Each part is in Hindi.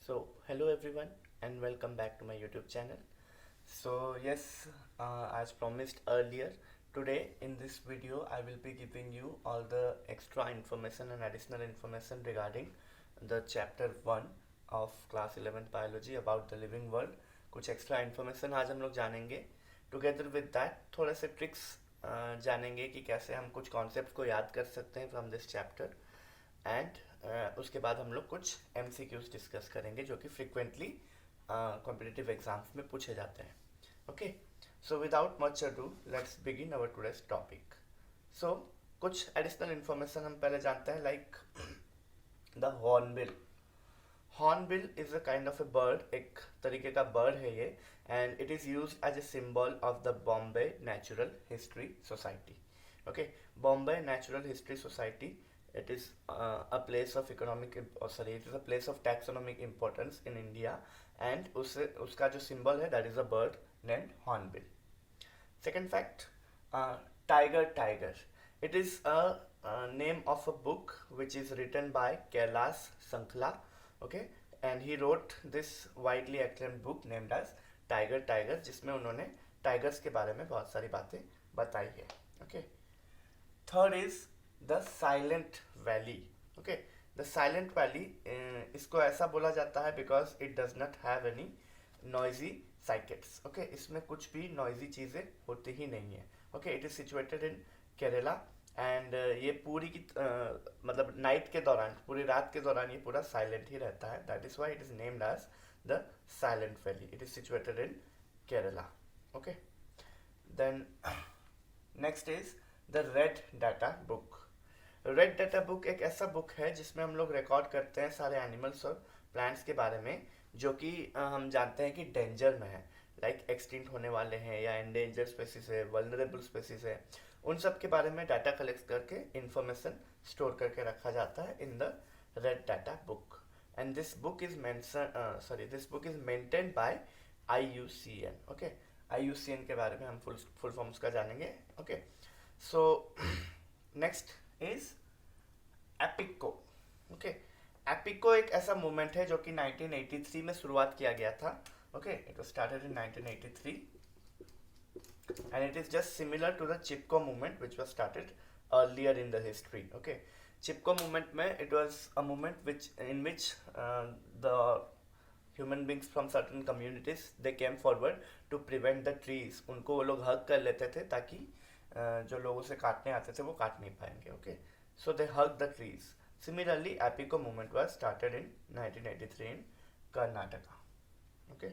So, hello everyone, and welcome back to my YouTube channel. So, yes, as promised earlier, today in this video I will be giving you all the extra information and additional information regarding the chapter 1 of class 11th biology about the living world. कुछ extra information आज हम लोग जानेंगे. Together with that, थोड़े से tricks जानेंगे कि कैसे हम कुछ concepts को याद कर सकते हैं from this chapter. एंड उसके बाद हम लोग कुछ MCQs डिस्कस करेंगे जो कि फ्रिक्वेंटली कॉम्पिटिटिव एग्जाम्स में पूछे जाते हैं. Okay, so without much ado let's begin our today's topic. So कुछ एडिशनल इंफॉर्मेशन हम पहले जानते हैं, like the hornbill. Hornbill is a kind of a bird, एक तरीके का बर्ड है ये, and it is use as a symbol of the Bombay Natural History Society. Okay, Bombay Natural History Society, it is a place of it is a place of taxonomic importance in India, and उसका जो symbol है that is a bird named hornbill. Second fact, tiger. It is a name of a book which is written by Kailash Sankla. Okay, and he wrote this widely acclaimed book named as Tiger, जिसमें उन्होंने tigers के बारे में बहुत सारी बातें बताई है. Okay, third is the silent valley. Okay, the silent valley, इसको ऐसा बोला जाता है because it does not have any noisy साइकेट्स. Okay, इसमें कुछ भी नॉइजी चीज़ें होती ही नहीं है. Okay, it is situated in Kerala, and ये पूरी की मतलब नाइट के दौरान, पूरी रात के दौरान ये पूरा साइलेंट ही रहता है. That is why it is named as the silent valley. It is situated in Kerala. Okay, then next is the red data book. Red data book एक ऐसा बुक है जिसमें हम लोग रिकॉर्ड करते हैं सारे एनिमल्स और प्लांट्स के बारे में जो कि हम जानते हैं कि डेंजर में है, लाइक एक्सटिंक्ट होने वाले हैं या एंडेंजर स्पेसीज है, वल्नरेबल स्पेसीज है. उन सब के बारे में डाटा कलेक्ट करके इंफॉर्मेशन स्टोर करके रखा जाता है in the red data book. And this book is maintained by IUCN. Okay, IUCN के बारे में हम फुल फॉर्म्स का जानेंगे. Okay, so next is Appiko. Okay, Appiko एक ऐसा मूवमेंट है जो कि 1983 में शुरुआत किया गया था. Okay, it was started in 1983 and it is just similar to the Chipko movement which was started earlier in the history. Okay, Chipko movement में it was a movement which in which the human beings from certain communities they came forward to prevent the trees. उनको वो लोग हग कर लेते थे ताकि जो लोगों से काटने आते थे वो काट नहीं पाएंगे. Okay, so they hug the trees. Similarly Appiko movement was started in 1983 in Karnataka. Okay,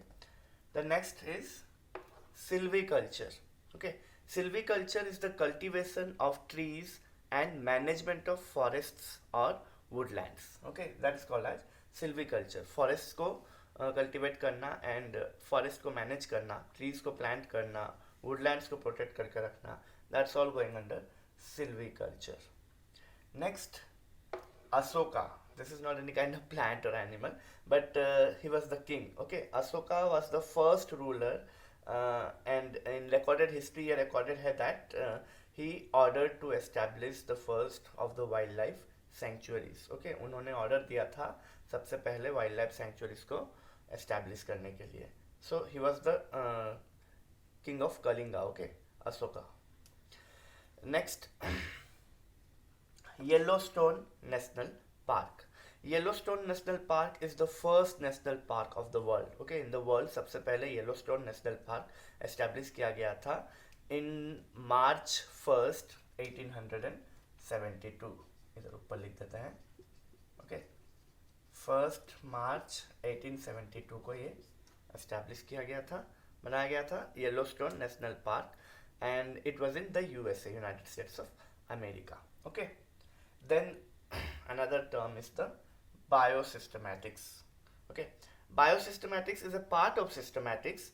the next is silviculture. Okay, silviculture is the cultivation of trees and management of forests और woodlands. Okay, that is called as silviculture. Forest को कल्टीवेट करना एंड फॉरेस्ट को मैनेज करना, ट्रीज को प्लांट करना, वुडलैंड्स को प्रोटेक्ट करके रखना, that's all going under silviculture. Next, Asoka. This is not any kind of plant or animal, but he was the king. Okay, Asoka was the first ruler, and in recorded history he recorded है that he ordered to establish the first of the wildlife sanctuaries. Okay, उन्होंने order दिया था सबसे पहले wildlife sanctuaries को establish करने के लिए. So he was the king of Kalinga. Okay, Asoka. Next, Yellowstone National Park. Yellowstone National Park is the first national park of the world. Okay, in the world सबसे पहले Yellowstone National Park establish किया गया था in March 1st 1872. इधर ऊपर लिख देते हैं. Okay, 1st March 1872 को ये establish किया गया था, बनाया गया था Yellowstone National Park, and it was in the USA, United States of America. Okay, then another term is the biosystematics. Okay, biosystematics is a part of systematics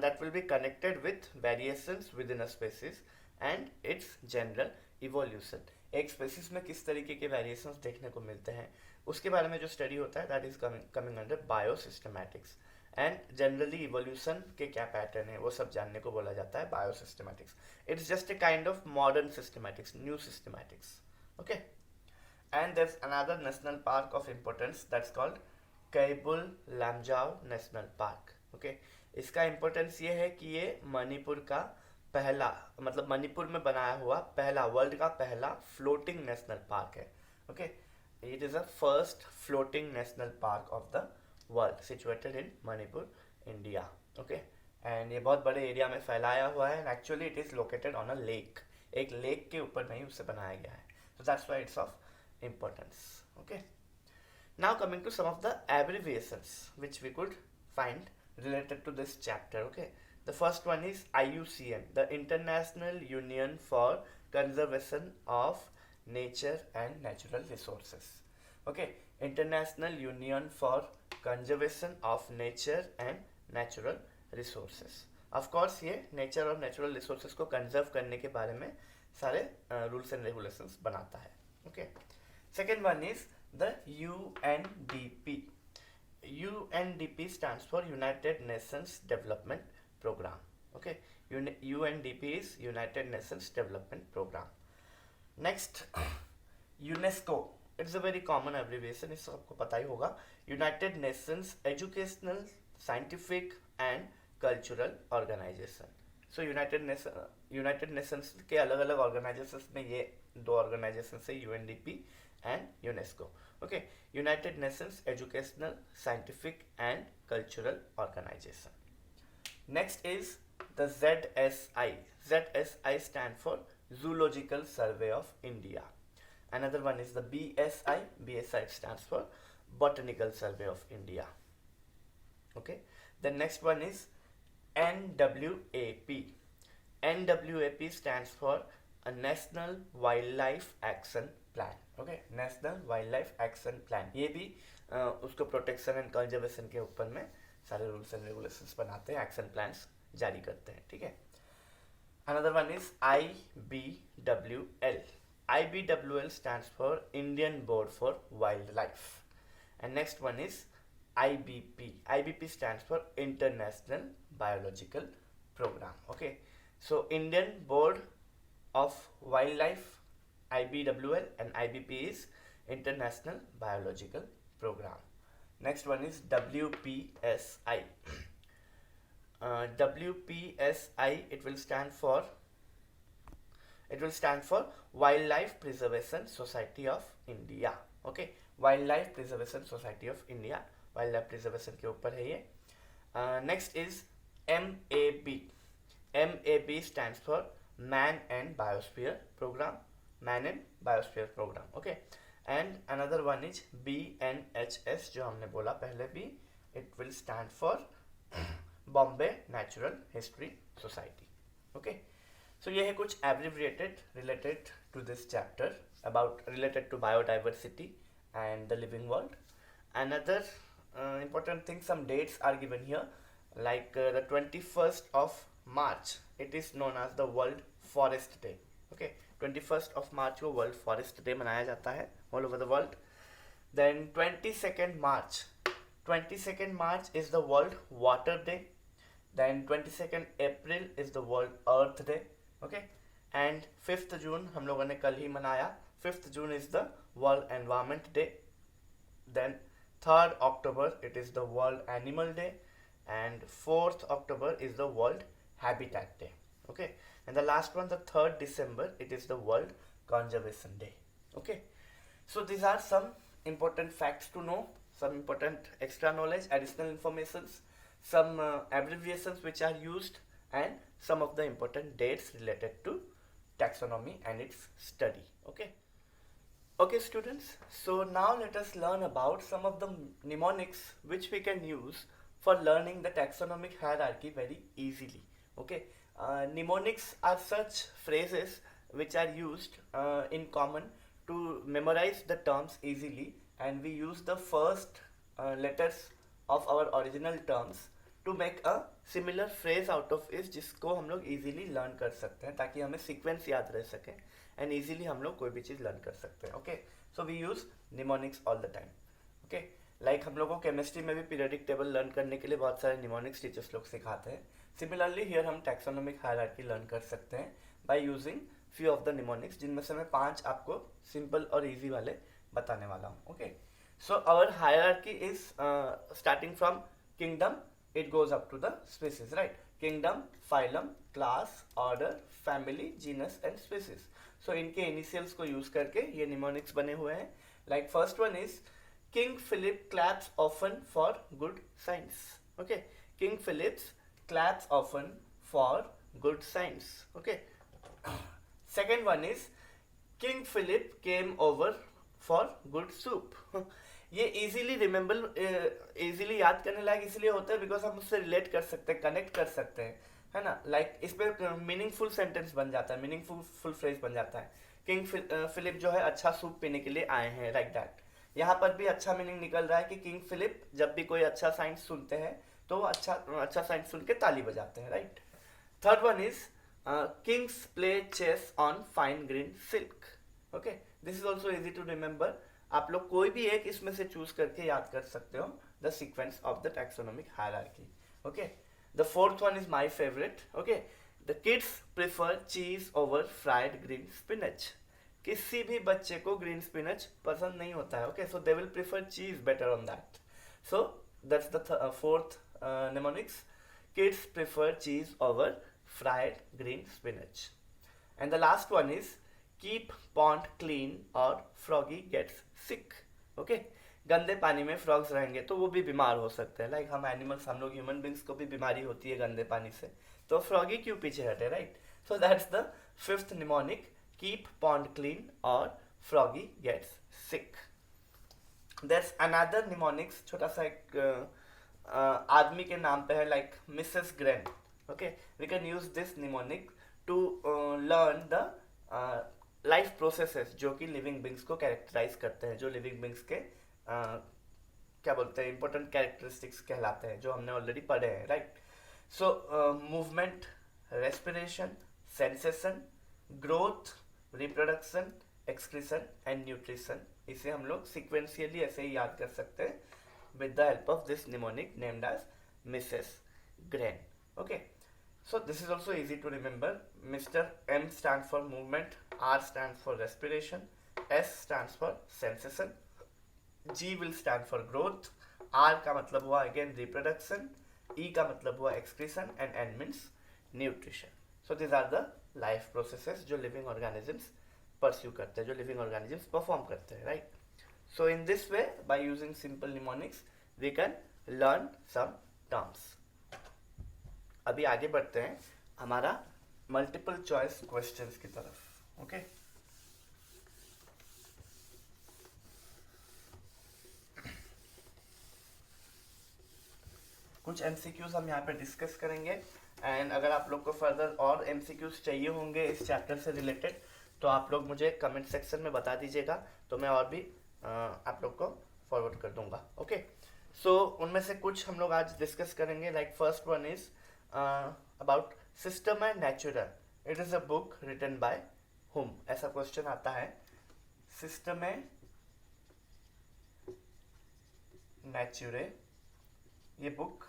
that will be connected with variations within a species and its general evolution. एक स्पेसिस में किस तरीके के वेरिएशंस देखने को मिलते हैं उसके बारे में जो स्टडी होता है, that is coming under biosystematics. And generally evolution के क्या पैटर्न है वो सब जानने को बोला जाता है biosystematics. It's just a kind of modern systematics, new systematics. Okay, and there is another national park of importance that's called Keibul Lamjao national park. Okay, इसका इम्पोर्टेंस ये है कि ये मणिपुर का पहला, मतलब मणिपुर में बनाया हुआ पहला, वर्ल्ड का पहला फ्लोटिंग नेशनल पार्क है। Okay, it is a first floating national park of the world situated in Manipur, India. Okay, and ये बहुत बड़े एरिया में फैलाया हुआ है, and actually it is located on a lake, एक लेक के ऊपर में ही उसे बनाया गया है, so that's why it's of importance. Okay, now coming to some of the abbreviations which we could find related to this chapter. Okay, the first one is IUCN, the International Union for Conservation of Nature and Natural Resources. Okay, International Union for Conservation of Nature and Natural Resources. Of course ये नेचर और नेचुरल रिसोर्सेज को कंजर्व करने के बारे में सारे रूल्स एंड रेगुलेशंस बनाता है। Okay, second one is the UNDP. UNDP stands for United Nations Development Program. Okay, UNDP is United Nations Development Program. Next, UNESCO. It's a very common abbreviation, इसको आपको पता ही होगा। United Nations Educational, Scientific and Cultural Organization. So United Nations के अलग अलग ऑर्गेनाइजेशंस में ये दो ऑर्गेनाइजेशन है, UNDP and UNESCO. Okay, United Nations Educational, Scientific and Cultural Organisation. Next is the ZSI. ZSI stand for Zoological Survey of India. Another one is the BSI. BSI stands for Botanical Survey of India. Okay, the next one is NWAP. NWAP stands for a National Wildlife Action Plan. Okay, National Wildlife Action Plan. ये भी उसको प्रोटेक्शन एंड कंजर्वेशन के ऊपर में सारे रूल्स एंड रेगुलेशंस बनाते हैं, एक्शन प्लान्स जारी करते हैं। ठीक है, another one is IBWL. IBWL stands for Indian Board for Wildlife. And next one is IBP. IBP stands for International Biological Program. Okay, so Indian Board of Wildlife, IBWL, and IBP is International Biological Program. Next one is WPSI. WPSI, it will stand for Wildlife Preservation Society of India. Okay, Wildlife Preservation Society of India, wild preservation के ऊपर है ये। Next is MAB. MAB stands for man and biosphere programme, man and biosphere programme. Okay, and another one is BNHS, जो हमने बोला पहले भी, it will stand for Bombay Natural History Society. Okay, so ये है कुछ abbreviated related to this chapter related to biodiversity and the living world. Another important thing, some dates are given here, like the 21st of March, it is known as the World Forest Day. Okay, 21st of March को World Forest Day मनाया जाता है all over the world. Then 22nd March is the World Water Day. Then 22nd April is the World Earth Day. Okay, and 5th June हम लोगों ने कल ही मनाया, 5th June is the World Environment Day. Then 3rd October it is the World Animal Day, and 4th October is the World Habitat Day. Okay, and the last one, the 3rd December, it is the World Conservation Day. Okay, so these are some important facts to know, some important extra knowledge, additional informations, some abbreviations which are used, and some of the important dates related to taxonomy and its study. Okay students, so now let us learn about some of the mnemonics which we can use for learning the taxonomic hierarchy very easily. Okay, mnemonics are such phrases which are used in common to memorize the terms easily, and we use the first letters of our original terms to make a similar phrase out of it, जिसको हम लोग easily learn कर सकते हैं, ताकि हमें sequence याद रह सके and easily हम लोग कोई भी चीज़ learn कर सकते हैं. Okay, so we use mnemonics all the time. Okay, like हम लोग को chemistry में भी periodic table learn करने के लिए बहुत सारे mnemonics teachers लोग सिखाते हैं. Similarly here हम taxonomic hierarchy learn कर सकते हैं by using few of the mnemonics, जिनमें से मैं 5 आपको simple और easy वाले बताने वाला हूँ. Okay, So our hierarchy is starting from kingdom, it goes up to the species, right? Kingdom, phylum, class, order, family, genus and species. So इनके initials को use करके ये mnemonics बने हुए हैं. Like first one is King Philip claps often for good signs. Okay, King Philip claps often for good signs. Okay. Second one is King Philip came over for good soup. ये इजीली रिमेंबर, इजीली याद करने लायक इसलिए होता है बिकॉज हम उससे रिलेट कर सकते हैं, कनेक्ट कर सकते हैं, है ना. लाइक इस पे मीनिंगफुल सेंटेंस बन जाता है, मीनिंगफुल फुल फ्रेज बन जाता है. किंग फिलिप जो है अच्छा सूप पीने के लिए आए हैं, लाइक दैट. यहाँ पर भी अच्छा मीनिंग निकल रहा है कि किंग फिलिप जब भी कोई अच्छा साइंस सुनते हैं तो वो अच्छा साइंस सुन के ताली बजाते हैं, right. Third one is kings play chess on fine green silk. Okay, this is also easy to remember. आप लोग कोई भी एक इसमें से चूज करके याद कर सकते हो the sequence of the taxonomic hierarchy. Okay, the fourth one is my favourite. Okay, the kids prefer चीज ओवर फ्राइड ग्रीन स्पिनच. किसी भी बच्चे को ग्रीन स्पिनच पसंद नहीं होता है. Okay, so they will prefer cheese better on that. So that's the fourth mnemonics. Kids prefer cheese over fried green spinach. And the last one is keep pond clean or froggy gets sick. Okay, गंदे पानी में फ्रॉग्स रहेंगे तो वो भी बीमार हो सकते हैं. लाइक हम एनिमल्स, हम लोग ह्यूमन बींग्स को भी बीमारी होती है गंदे पानी से, तो फ्रॉगी क्यों पीछे हटे, right. So that's the fifth mnemonic, keep pond clean और froggy gets sick. There's another mnemonics, छोटा सा एक आदमी के नाम पे है, like Mrs Gren. Okay, we can use this mnemonic to learn the life processes जो कि लिविंग बींग्स को कैरेक्टराइज करते हैं, जो लिविंग बींग्स के क्या बोलते हैं, इंपॉर्टेंट कैरेक्टरिस्टिक्स कहलाते हैं, जो हमने ऑलरेडी पढ़े हैं, right. So movement, respiration, sensation, growth, reproduction, excretion and nutrition. इसे हम लोग सिक्वेंशियली ऐसे ही याद कर सकते हैं with the help of this mnemonic named as Mrs. Grain. Okay, so this is also easy to remember. Mr. M stands for movement, R stands for respiration, S stands for sensation, G will stand for growth, R का मतलब हुआ again reproduction, E का मतलब हुआ excretion and N means nutrition. So these are the life processes जो living organisms pursue करते हैं, जो living organisms perform करते हैं, right. So in this way, by using simple mnemonics, we can learn some terms. अभी आगे बढ़ते हैं हमारा multiple choice questions की तरफ. Okay? कुछ MCQs हम यहाँ पे डिस्कस करेंगे, एंड अगर आप लोग को फर्दर और MCQs चाहिए होंगे इस चैप्टर से रिलेटेड तो आप लोग मुझे कमेंट सेक्शन में बता दीजिएगा, तो मैं और भी आप लोग को फॉरवर्ड कर दूंगा. ओके, सो उनमें से कुछ हम लोग आज डिस्कस करेंगे. Like first one is about system and natura. It is a book written by whom. ऐसा क्वेश्चन आता है, सिस्टम एंड नेचुरे, ये बुक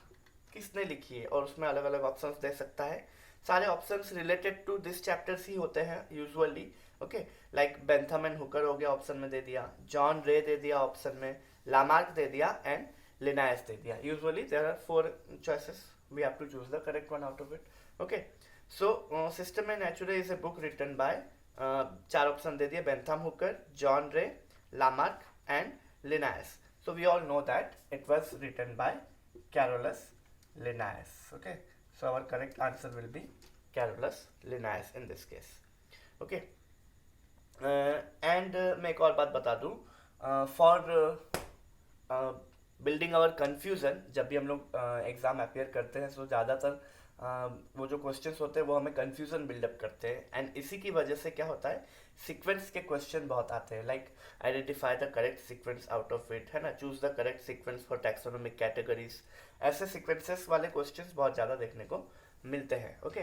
किसने लिखी है, और उसमें अलग अलग ऑप्शंस दे सकता है. सारे options related to this chapters ही होते हैं usually. Okay, like Bentham and Hooker हो गया ऑप्शन में दे दिया, जॉन रे दे दिया ऑप्शन में, लामार्क दे दिया एंड लिनायस दे दिया. Usually there are 4 choices, we have to choose the correct one out of it. Okay, so system and naturae is a book written by, 4 option दे दिए, Bentham Hooker, John Ray, Lamarck and Linnaeus. So we all know that it was written by Carolus Linnaeus. Okay, so our correct answer will be Carolus Linnaeus in this case. Okay, and मैं एक और बात बता दूं, for building our confusion, जब भी हम लोग एग्जाम अपेयर करते हैं, सो ज़्यादातर वो जो क्वेश्चंस होते हैं वो हमें कंफ्यूजन बिल्डअप करते हैं, एंड इसी की वजह से क्या होता है, सीक्वेंस के क्वेश्चन बहुत आते हैं. Like identify the correct sequence out of it, है ना, choose the correct sequence for taxonomic categories. ऐसे सीक्वेंसेस वाले क्वेश्चंस बहुत ज़्यादा देखने को मिलते हैं. Okay,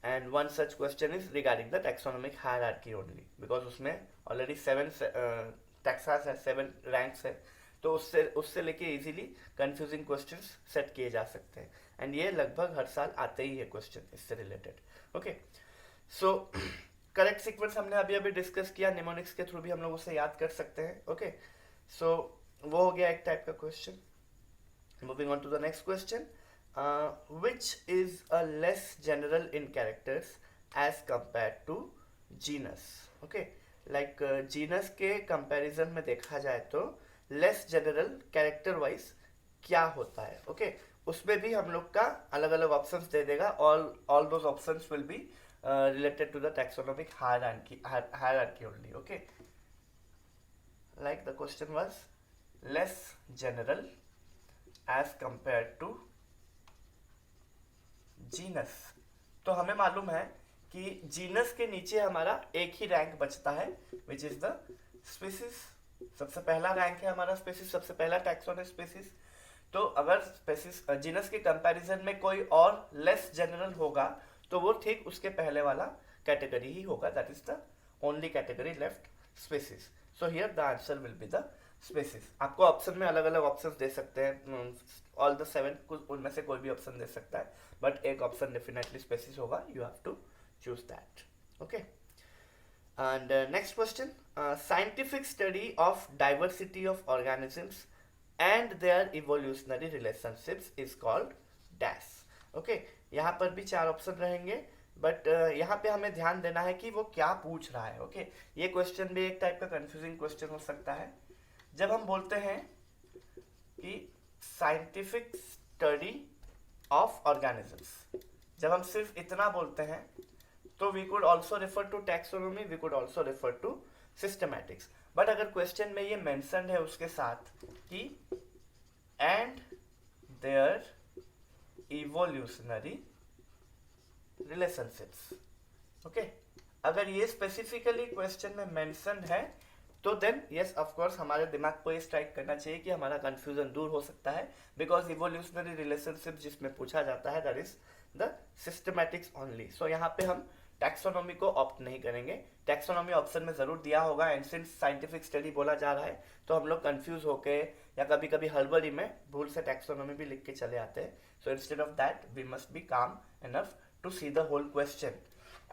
and one such question is regarding the taxonomic hierarchy only, because उसमें ऑलरेडी 7 टैक्सास है, 7 रैंक्स है, तो उससे लेके इजीली कंफ्यूजिंग क्वेश्चंस सेट किए जा सकते हैं, एंड ये लगभग हर साल आते ही है क्वेश्चन इससे related. Okay, so correct sequence हमने अभी डिस्कस किया, निमोनिक्स के थ्रू भी हम लोग उसे याद कर सकते हैं. ओके, सो वो हो गया एक टाइप का question. Moving on to the next question. Which is a less general in characters as compare to genus. Okay, like genus के कंपैरिजन में देखा जाए तो लेस जनरल कैरेक्टर वाइज क्या होता है. ओके, उसमें भी हम लोग का अलग अलग ऑप्शंस दे देगा. All those options will be related to the taxonomic hierarchy only. Okay, like the question was less general as compared to genus. तो हमें मालूम है कि जीनस के नीचे हमारा एक ही रैंक बचता है विच इज द स्पीसीज. सबसे पहला रैंक है हमारा स्पीसीज, सबसे पहला टैक्सोन है स्पीसीज. तो अगर स्पीसीज जीनस के कंपैरिजन में कोई और लेस जनरल होगा तो वो ठीक उसके पहले वाला कैटेगरी ही होगा. That is the only category left, species. So here the answer will be the species. आपको ऑप्शन में अलग अलग ऑप्शंस दे सकते हैं, ऑल द 7 उनमें से कोई भी ऑप्शन दे सकता है, बट एक ऑप्शन डेफिनेटली स्पीसीज होगा. You have to choose that. Okay, and next question. Scientific study of diversity of organisms and their evolutionary relationships is called dash. Okay, यहाँ पर भी 4 ऑप्शन रहेंगे, बट यहाँ पे हमें ध्यान देना है कि वो क्या पूछ रहा है. ओके, ये क्वेश्चन भी एक टाइप का कंफ्यूजिंग क्वेश्चन हो सकता है. जब हम बोलते हैं कि साइंटिफिक स्टडी ऑफ ऑर्गेनिजम्स, जब हम सिर्फ इतना बोलते हैं तो we could also refer to taxonomy, we could also refer to systematics. But अगर क्वेश्चन में ये मेंशन है उसके साथ कि and their evolutionary relationships. Okay, अगर ये स्पेसिफिकली क्वेश्चन में मेंशन है तो देन यस ऑफ कोर्स हमारे दिमाग को ये स्ट्राइक करना चाहिए कि हमारा कंफ्यूजन दूर हो सकता है, बिकॉज इवोल्यूशनरी रिलेशनशिप जिसमें पूछा जाता है that is the systematics only. So यहाँ पे हम टैक्सोनॉमी को ऑप्ट नहीं करेंगे. टैक्सोनॉमी ऑप्शन में जरूर दिया होगा, एंड सिंस साइंटिफिक स्टडी बोला जा रहा है तो हम लोग कंफ्यूज होके या कभी कभी हड़बड़ी में भूल से टैक्सोनॉमी भी लिख के चले आते हैं. So instead of that we must be calm enough to see the whole question.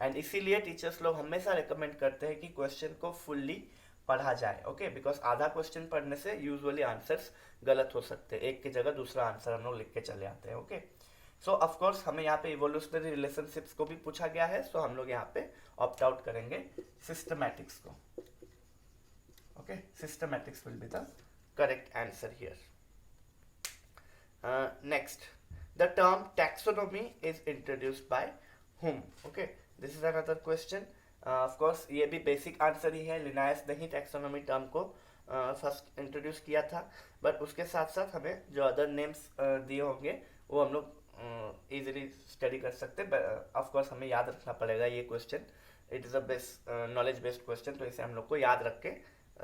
And इसीलिए टीचर्स लोग हमेशा रिकमेंड करते हैं कि क्वेश्चन को फुल्ली पढ़ा जाए. ओके, बिकॉज आधा क्वेश्चन पढ़ने से यूजुअली आंसर्स गलत हो सकते हैं, एक की जगह दूसरा आंसर हम लोग लिख के चले आते हैं. ओके, सो ऑफ कोर्स हमें यहाँ पे इवोल्यूशनरी रिलेशनशिप्स को भी पूछा गया है, सो हम लोग यहाँ पे ऑप्ट आउट करेंगे सिस्टमैटिक्स को. Okay, systematics will be the correct answer here. Next, the term taxonomy is introduced by whom. Okay, this is another question. Of course ये भी बेसिक आंसर ही है. लिनायस ने ही टैक्सोनॉमी टर्म को फर्स्ट इंट्रोड्यूस किया था, बट उसके साथ साथ हमें जो अदर नेम्स दिए होंगे वो हम लोग इजीली स्टडी कर सकते हैं. ऑफ कोर्स हमें याद रखना पड़ेगा ये question. It is a best knowledge based question, तो इसे हम लोग को याद रख के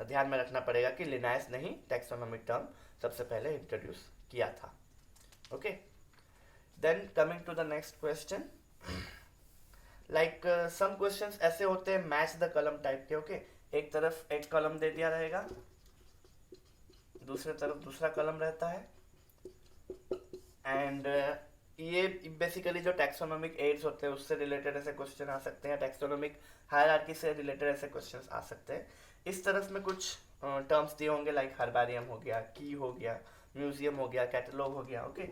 ध्यान में रखना पड़ेगा कि लिनायस ने ही टैक्सोनॉमी टर्म सबसे पहले इंट्रोड्यूस किया था. Okay, then coming to the next question. Like some questions ऐसे होते हैं मैच द कॉलम टाइप के. ओके, एक तरफ एक कॉलम दे दिया रहेगा, दूसरी तरफ दूसरा कॉलम रहता है, एंड ये बेसिकली जो टैक्सोनॉमिक एड्स होते हैं उससे रिलेटेड ऐसे क्वेश्चन आ सकते हैं, टैक्सोनॉमिक हायरार्की से रिलेटेड ऐसे क्वेश्चंस आ सकते हैं. इस तरफ में कुछ टर्म्स दिए होंगे लाइक हर्बारियम हो गया, की हो गया, म्यूजियम हो गया, कैटलॉग हो गया. ओके,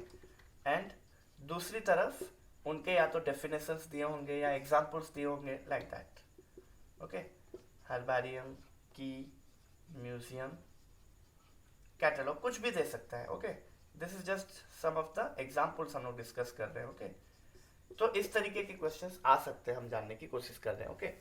एंड दूसरी तरफ उनके या तो डेफिनेशंस दिए होंगे या एग्जाम्पल्स दिए होंगे लाइक दैट. ओके, हर्बारियम, की, म्यूजियम, कैटलॉग, कुछ भी दे सकता है. Okay, this is just some of the examples हम लोग डिस्कस कर रहे हैं. ओके, तो इस तरीके के क्वेश्चंस आ सकते हैं, हम जानने की कोशिश कर रहे हैं. ओके,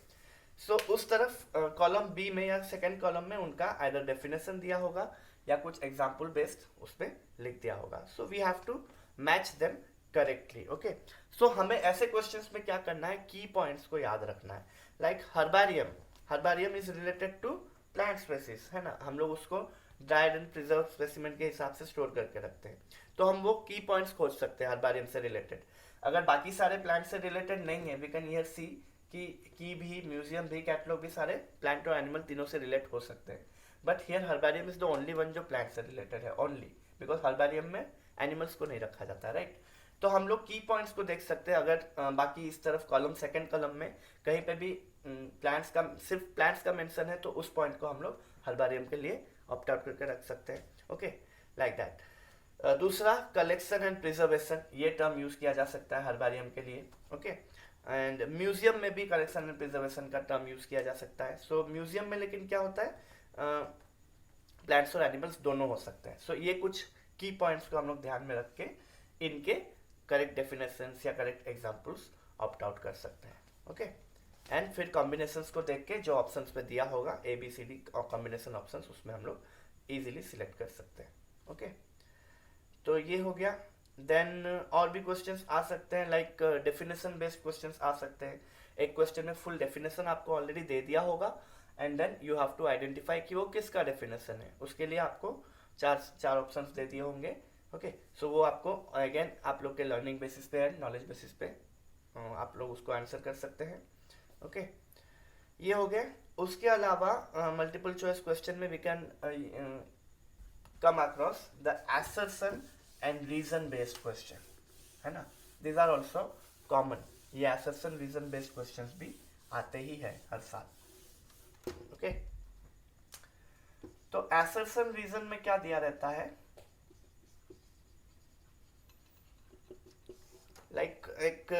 सो उस तरफ कॉलम बी में या सेकेंड कॉलम में उनका आइदर डेफिनेशन दिया होगा या कुछ एग्जाम्पल बेस्ड उस पर लिख दिया होगा. So we have to match them correctly. Okay, so हमें ऐसे क्वेश्चंस में क्या करना है, की पॉइंट्स को याद रखना है. Like herbarium is related to plant species, है ना. हम लोग उसको ड्राइड एंड प्रिजर्व स्पेसिमेन के हिसाब से स्टोर करके रखते हैं, तो हम वो की पॉइंट्स खोज सकते हैं हर्बारियम से रिलेटेड. अगर बाकी सारे प्लांट से रिलेटेड नहीं है, वी कैन हियर सी कि की भी, म्यूजियम भी, कैटलॉग भी सारे प्लांट और एनिमल तीनों से रिलेट हो सकते हैं. But here herbarium is the only one जो प्लांट से रिलेटेड है, ओनली बिकॉज हर्बारियम में एनिमल्स को नहीं रखा जाता है, राइट. तो हम लोग की पॉइंट्स को देख सकते हैं. अगर बाकी इस तरफ कॉलम सेकंड कॉलम में कहीं पे भी प्लांट्स का, सिर्फ प्लांट्स का मेंशन है, तो उस पॉइंट को हम लोग हर्बारियम के लिए ऑप्ट आउट करके रख सकते हैं. Okay, like that. दूसरा, कलेक्शन एंड प्रिजर्वेशन, ये टर्म यूज किया जा सकता है हर्बारियम के लिए. ओके, एंड म्यूजियम में भी कलेक्शन एंड प्रिजर्वेशन का टर्म यूज किया जा सकता है. सो म्यूजियम में लेकिन क्या होता है, प्लांट्स और एनिमल्स दोनों हो सकते हैं. सो ये कुछ की पॉइंट्स को हम लोग ध्यान में रख के इनके करेक्ट डेफिनेशंस या करेक्ट एग्जांपल्स ऑप्ट आउट कर सकते हैं. ओके, एंड फिर कॉम्बिनेशंस को देख के जो ऑप्शंस पे दिया होगा ए बी सी डी और कॉम्बिनेशन ऑप्शंस, उसमें हम लोग इजीली सिलेक्ट कर सकते हैं. ओके, तो ये हो गया. देन और भी क्वेश्चंस आ सकते हैं, लाइक डेफिनेशन बेस्ड क्वेश्चंस आ सकते हैं. एक क्वेश्चन में फुल डेफिनेशन आपको ऑलरेडी दे दिया होगा and then you have to identify कि वो किसका डेफिनेशन है. उसके लिए आपको चार ऑप्शंस दे दिए होंगे. ओके, सो वो आपको अगेन आप लोग के लर्निंग बेसिस पे है, नॉलेज बेसिस पे आप लोग उसको आंसर कर सकते हैं. ओके, ये हो गया. उसके अलावा मल्टीपल चॉइस क्वेश्चन में we can come across the assertion and reason based question, है ना. these are also common. ये assertion reason based questions भी आते ही है हर साल. ओके, तो assertion reason में क्या दिया रहता है, लाइक एक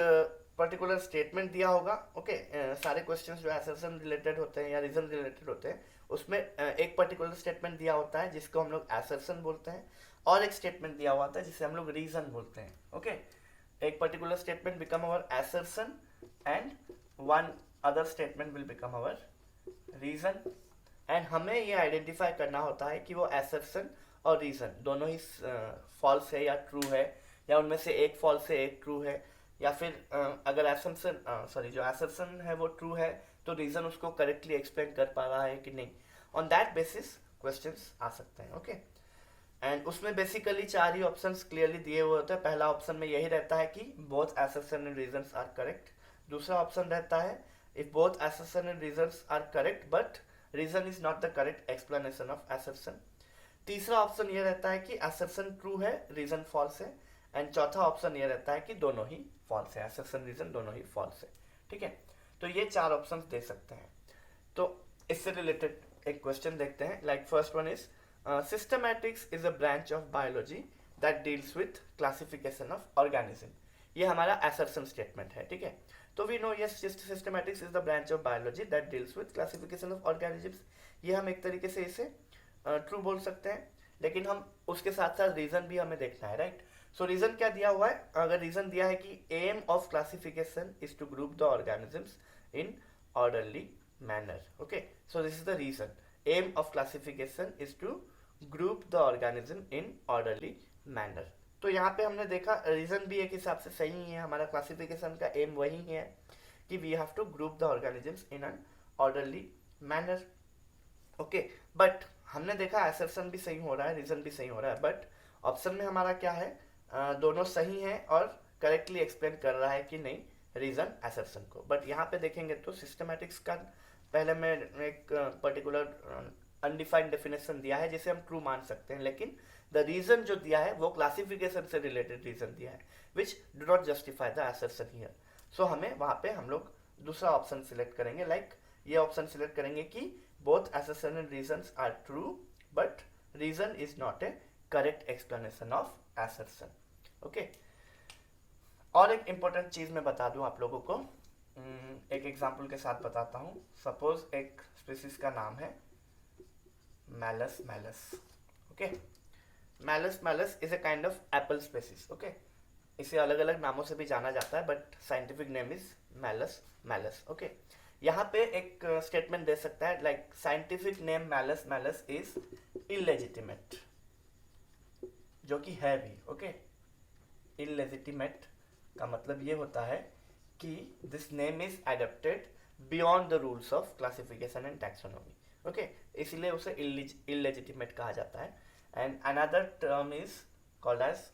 पर्टिकुलर स्टेटमेंट दिया होगा. ओके, सारे क्वेश्चंस जो assertion रिलेटेड होते हैं या रीजन रिलेटेड होते हैं उसमें एक पर्टिकुलर स्टेटमेंट दिया होता है जिसको हम लोग assertion बोलते हैं, और एक स्टेटमेंट दिया हुआ होता है जिसे हम लोग रीजन बोलते हैं. ओके, एक particular statement become our assertion and one other statement will become our reason. And हमें ये आइडेंटिफाई करना होता है कि वो assertion और रीजन दोनों ही फॉल्स है या ट्रू है, या उनमें से एक फॉल्स है एक ट्रू है, या फिर अगर जो assertion है वो ट्रू है तो रीजन उसको करेक्टली एक्सप्लेन कर पा रहा है कि नहीं. ऑन दैट बेसिस क्वेश्चंस आ सकते हैं. ओके, एंड उसमें बेसिकली 4 ही ऑप्शंस क्लियरली दिए हुए होते हैं. पहला ऑप्शन में यही रहता है कि both assertion and reasons are correct. दूसरा ऑप्शन रहता है if both assertion and reasons are correct but reason is not the correct explanation of assertion. तीसरा ऑप्शन ये रहता है कि assertion ट्रू है रीजन फॉल्स है. एंड चौथा ऑप्शन ये रहता है कि दोनों ही फॉल्स है, assertion रीजन दोनों ही फॉल्स है. ठीक है, तो ये 4 ऑप्शंस दे सकते हैं. तो इससे रिलेटेड एक क्वेश्चन देखते हैं. Like first one is systematics is a branch of biology that deals with classification of organism. ये हमारा assertion स्टेटमेंट है. ठीक है, तो we know yes systematics is the branch of biology that deals with classification of organisms. ये हम एक तरीके से इसे ट्रू बोल सकते हैं, लेकिन हम उसके साथ साथ रीजन भी हमें देखना है. राइट, सो रीजन क्या दिया हुआ है, अगर रीजन दिया है कि aim of classification is to group the organisms in orderly manner. Okay, so this is the reason. Aim of classification is to group the organism in orderly manner. तो यहाँ पे हमने देखा रीजन भी एक हिसाब से सही है, हमारा क्लासिफिकेशन का एम वही है कि we have to group the organisms in an orderly manner. Okay, but हमने देखा assertion भी सही हो रहा है, रीजन भी सही हो रहा है, बट ऑप्शन में हमारा क्या है, दोनों सही है और करेक्टली एक्सप्लेन कर रहा है कि नहीं रीजन assertion को. बट यहाँ पे देखेंगे तो सिस्टमैटिक्स का पहले में एक पर्टिकुलर अनडिफाइंड डेफिनेशन दिया है जिसे हम ट्रू मान सकते हैं, लेकिन द रीजन जो दिया है वो क्लासिफिकेशन से रिलेटेड रीजन दिया है which do not justify the assertion here. So हमें वहाँ पे हम लोग दूसरा ऑप्शन सिलेक्ट करेंगे. लाइक ये ऑप्शन सिलेक्ट करेंगे कि both assertion and reasons are true but reason is not a correct explanation of assertion. Okay, और एक इम्पोर्टेंट चीज मैं बता दूं आप लोगों को, एक एग्जांपल के साथ बताता हूं. सपोज एक स्पीसीज का नाम है malleus malleus. Okay, malleus malleus is a kind of Apple species. Okay, इसे अलग अलग नामों से भी जाना जाता है but scientific name is malleus malleus. Okay, यहाँ पे एक स्टेटमेंट दे सकता है like scientific name malleus malleus is illegitimate, जो कि है भी. ओके, इलेजिटिमेट का मतलब ये होता है कि this name is adapted beyond the rules of classification and taxonomy. Okay, इसलिए उसे इलेजिटिमेट कहा जाता है. And another term is called as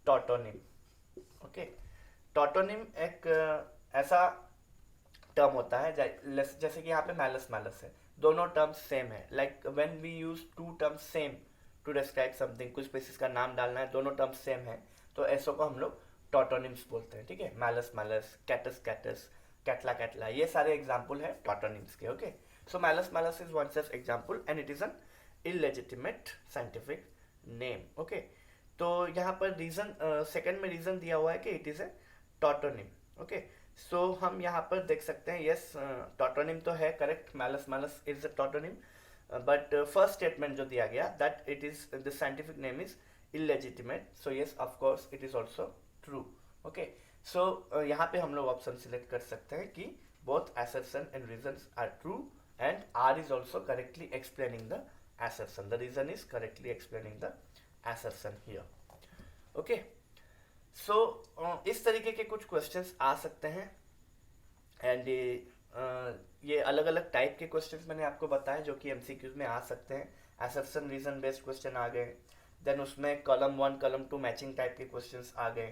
tautonym. Okay, tautonym एक ऐसा टर्म होता है जैसे कि यहाँ पे मैलस मैलस है, दोनों टर्म्स सेम है. Like when we use two terms same to describe something, कुछ स्पीसीज का नाम डालना है, दोनों टर्म्स सेम है, तो ऐसो को हम लोग टॉटोनिम्स बोलते हैं. ठीक है, मैलस मैलस, कैटस कैटस, कैटला कैटला, ये सारे एग्जाम्पल है टॉटोनिम्स के. Okay, so malleus malleus is one such example and it is an illegitimate scientific name. Okay, तो यहाँ पर रीजन सेकंड में रीजन दिया हुआ है कि it is a tautonym. Okay, so हम यहाँ पर देख सकते हैं, यस टॉटोनिम तो है, correct, malleus malleus is a टॉटोनिम, but first statement जो दिया गया that it is the scientific name is illegitimate, so yes of course it is also true. Okay, so यहाँ पे हम लोग ऑप्शन सिलेक्ट कर सकते हैं कि both assertion and reasons are true and R is also correctly explaining the assertion. The reason is correctly explaining the assertion here. Okay, so इस तरीके के कुछ क्वेश्चंस आ सकते हैं एंड ये अलग अलग टाइप के क्वेश्चंस मैंने आपको बताए जो कि एमसीक्यूज में आ सकते हैं. assertion रीजन बेस्ड क्वेश्चन आ गए, देन उसमें कॉलम 1 कॉलम 2 मैचिंग टाइप के क्वेश्चंस आ गए,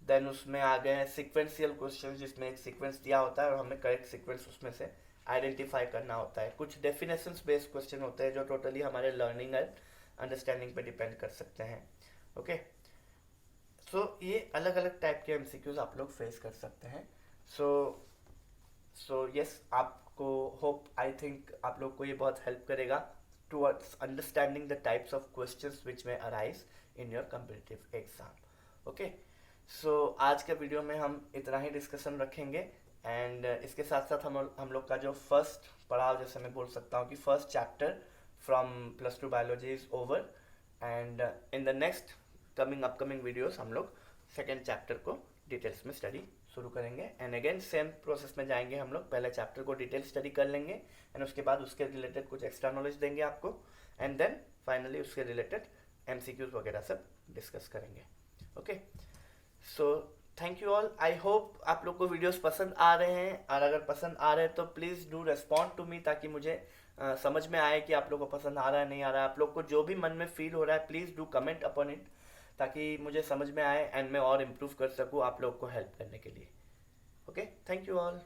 देन उसमें आ गए सिक्वेंशियल क्वेश्चंस जिसमें एक सीक्वेंस दिया होता है और हमें करेक्ट सीक्वेंस उसमें से आइडेंटिफाई करना होता है. कुछ डेफिनेशंस बेस्ड क्वेश्चन होते हैं जो टोटली हमारे लर्निंग एंड अंडरस्टैंडिंग पे डिपेंड कर सकते हैं. ओके, सो ये अलग अलग टाइप के एमसीक्यूज आप लोग फेस कर सकते हैं. सो यस, आपको होप आई थिंक आप लोग को ये बहुत हेल्प करेगा towards understanding the types of questions which may arise in your competitive exam. Okay, so आज के वीडियो में हम इतना ही डिस्कशन रखेंगे एंड इसके साथ साथ हम लोग का जो फर्स्ट पड़ाव, जैसे मैं बोल सकता हूँ कि first chapter from +2 biology is over and in the next upcoming videos हम लोग सेकेंड चैप्टर को डिटेल्स में स्टडी शुरू करेंगे एंड अगेन सेम प्रोसेस में जाएंगे. हम लोग पहले चैप्टर को डिटेल स्टडी कर लेंगे एंड उसके बाद उसके रिलेटेड कुछ एक्स्ट्रा नॉलेज देंगे आपको एंड देन फाइनली उसके रिलेटेड एमसीक्यूज वगैरह सब डिस्कस करेंगे. Okay, so thank you all. I hope आप लोग को वीडियोस पसंद आ रहे हैं और अगर पसंद आ रहे हैं तो please do respond to me ताकि मुझे समझ में आए कि आप लोग को पसंद आ रहा है नहीं आ रहा है. आप लोग को जो भी मन में फील हो रहा है please do comment upon it ताकि मुझे समझ में आए एंड मैं और इम्प्रूव कर सकूँ आप लोग को हेल्प करने के लिए. Okay, thank you all.